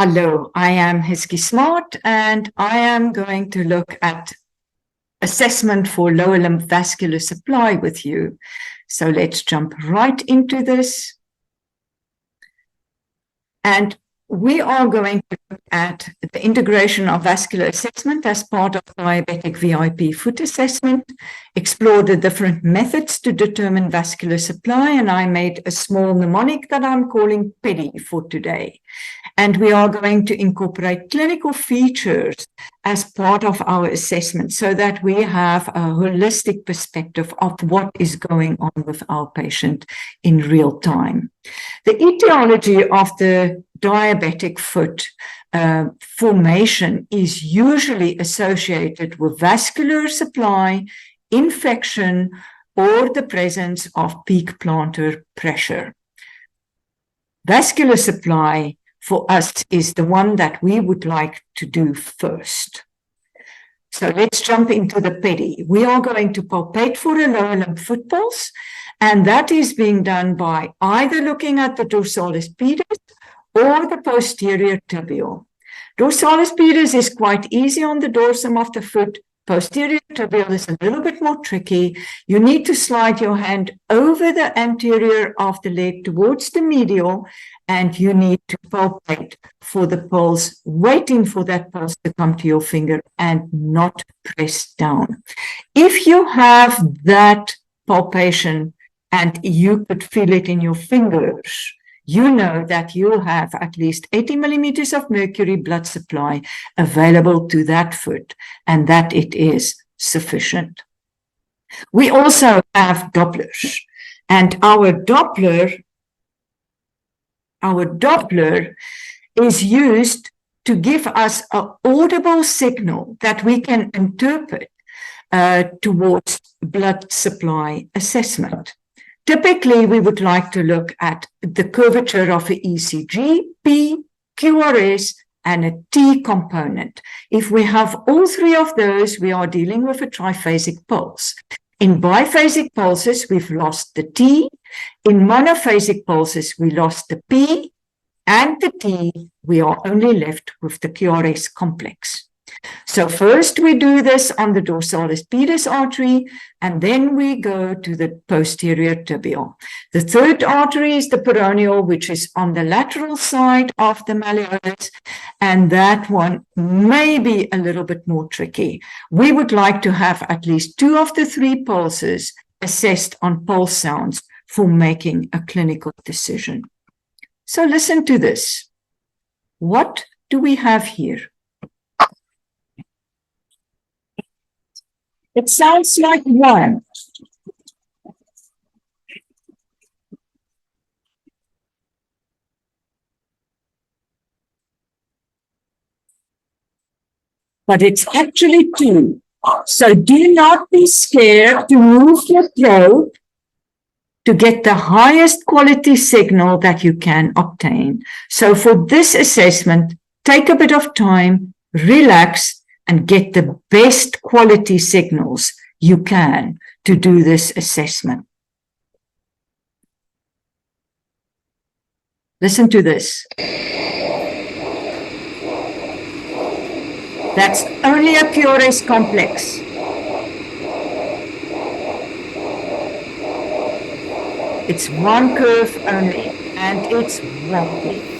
Hello, I am Hiski Smart, and I am going to look at assessment for lower limb vascular supply with you. So let's jump right into this. And we are going to look at the integration of vascular assessment as part of diabetic VIP foot assessment, explore the different methods to determine vascular supply, and I made a small mnemonic that I'm calling PEDI for today. And we are going to incorporate clinical features as part of our assessment so that we have a holistic perspective of what is going on with our patient in real time. The etiology of the diabetic foot formation is usually associated with vascular supply, infection, or the presence of peak plantar pressure. Vascular supply for us is the one that we would like to do first. So let's jump into the PEDI. We are going to palpate for a lower limb foot pulse, and that is being done by either looking at the dorsalis pedis or the posterior tibial. Dorsalis pedis is quite easy on the dorsum of the foot. Posterior tibial is a little bit more tricky. You need to slide your hand over the anterior of the leg towards the medial, and you need to palpate for the pulse, waiting for that pulse to come to your finger and not press down. If you have that palpation and you could feel it in your fingers, you know that you'll have at least 80 millimeters of mercury blood supply available to that foot, and that it is sufficient. We also have Dopplers, and our Doppler is used to give us an audible signal that we can interpret towards blood supply assessment. Typically, we would like to look at the curvature of an ECG, P, QRS, and a T component. If we have all three of those, we are dealing with a triphasic pulse. In biphasic pulses, we've lost the T. In monophasic pulses, we lost the P and the T. We are only left with the QRS complex. So first we do this on the dorsalis pedis artery, and then we go to the posterior tibial. The third artery is the peroneal, which is on the lateral side of the malleolus, and that one may be a little bit more tricky. We would like to have at least 2 of the 3 pulses assessed on pulse sounds for making a clinical decision. So listen to this. What do we have here? It sounds like 1. But it's actually 2. So do not be scared to move your throat to get the highest quality signal that you can obtain. So for this assessment, take a bit of time, relax, and get the best quality signals you can to do this assessment. Listen to this. That's only a QRS complex. It's 1 curve only, and it's rocky.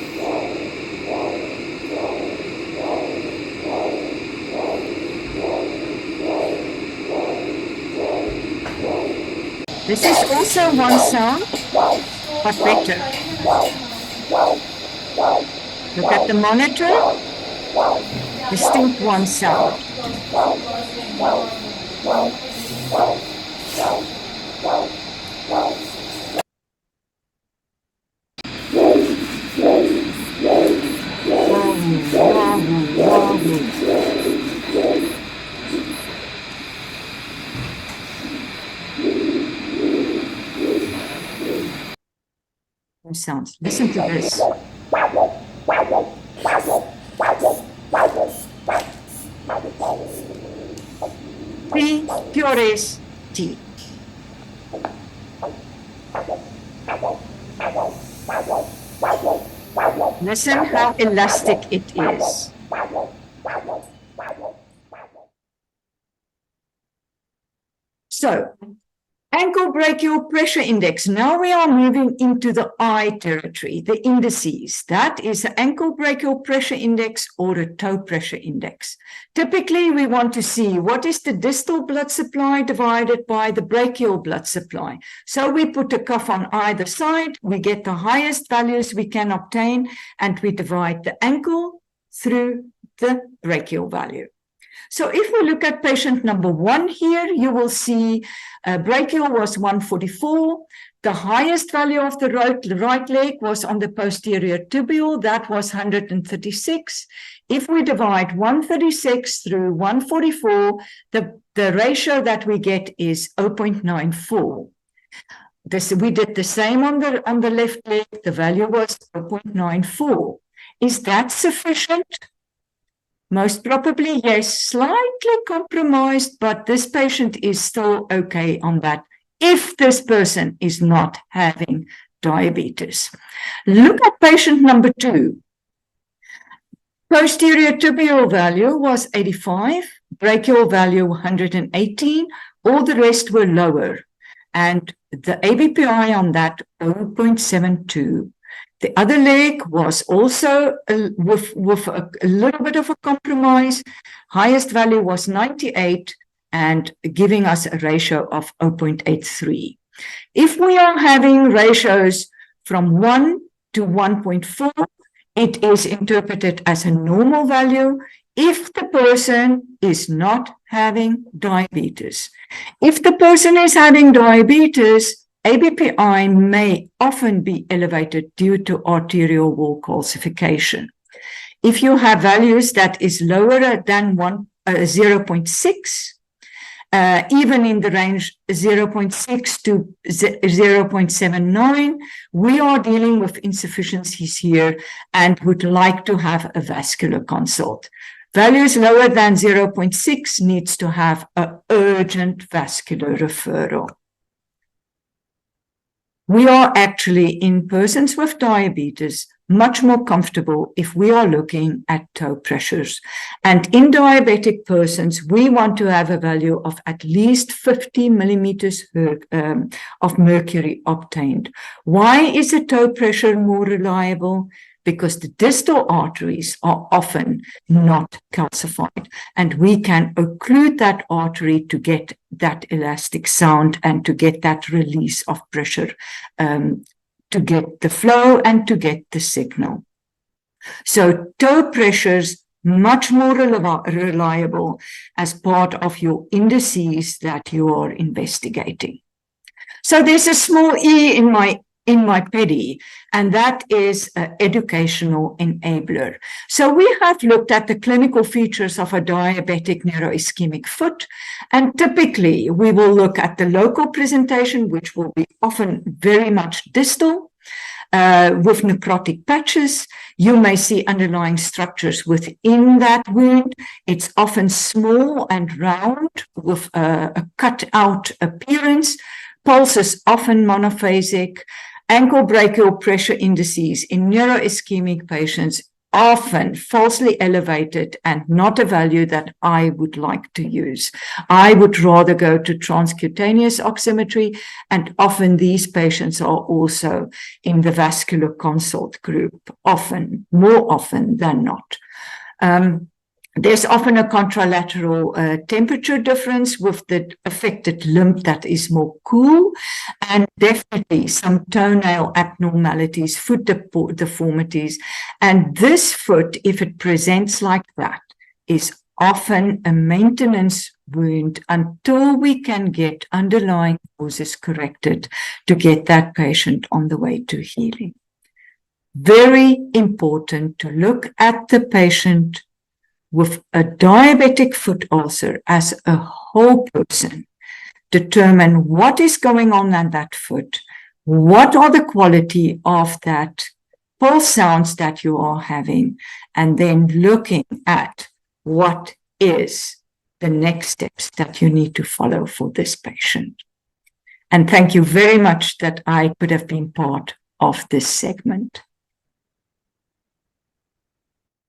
This is also 1 sound, but better. Look at the monitor. Distinct 1 sound. Sounds. Listen to this. P, QRS, T. Listen how elastic it is. So, ankle brachial pressure index. Now we are moving into the eye territory, the indices. That is the ankle brachial pressure index or a toe pressure index. Typically, we want to see what is the distal blood supply divided by the brachial blood supply. So we put a cuff on either side, we get the highest values we can obtain, and we divide the ankle through the brachial value. So if we look at patient number 1 here, you will see brachial was 144. The highest value of the right leg was on the posterior tibial. That was 136. If we divide 136 through 144, the ratio that we get is 0.94. We did the same on the left leg. The value was 0.94. Is that sufficient? Most probably, yes, slightly compromised, but this patient is still okay on that if this person is not having diabetes. Look at patient number 2. Posterior tibial value was 85, brachial value 118, all the rest were lower, and the ABPI on that 0.72. The other leg was also with a little bit of a compromise. Highest value was 98 and giving us a ratio of 0.83. If we are having ratios from 1 to 1.4, it is interpreted as a normal value if the person is not having diabetes. If the person is having diabetes, ABPI may often be elevated due to arterial wall calcification. If you have values that is lower than 0.6, even in the range 0.6 to 0.79, we are dealing with insufficiencies here and would like to have a vascular consult. Values lower than 0.6 needs to have an urgent vascular referral. We are actually, in persons with diabetes, much more comfortable if we are looking at toe pressures. And in diabetic persons, we want to have a value of at least 50 millimeters of mercury obtained. Why is the toe pressure more reliable? Because the distal arteries are often not calcified, and we can occlude that artery to get that elastic sound and to get that release of pressure, to get the flow and to get the signal. So toe pressures much more reliable as part of your indices that you are investigating. So there's a small E in my PEDI, and that is an educational enabler. So we have looked at the clinical features of a diabetic neuroischemic foot, and typically we will look at the local presentation, which will be often very much distal, with necrotic patches. You may see underlying structures within that wound. It's often small and round with a cut-out appearance. Pulse is often monophasic. Ankle brachial pressure indices in neuroischemic patients often falsely elevated and not a value that I would like to use. I would rather go to transcutaneous oximetry, and often these patients are also in the vascular consult group, often, more often than not. There's often a contralateral temperature difference with the affected limb that is more cool, and definitely some toenail abnormalities, foot deformities. And this foot, if it presents like that, is often a maintenance wound until we can get underlying causes corrected to get that patient on the way to healing. Very important to look at the patient with a diabetic foot ulcer as a whole person, determine what is going on that foot, what are the quality of that pulse sounds that you are having, and then looking at what is the next steps that you need to follow for this patient. And thank you very much that I could have been part of this segment.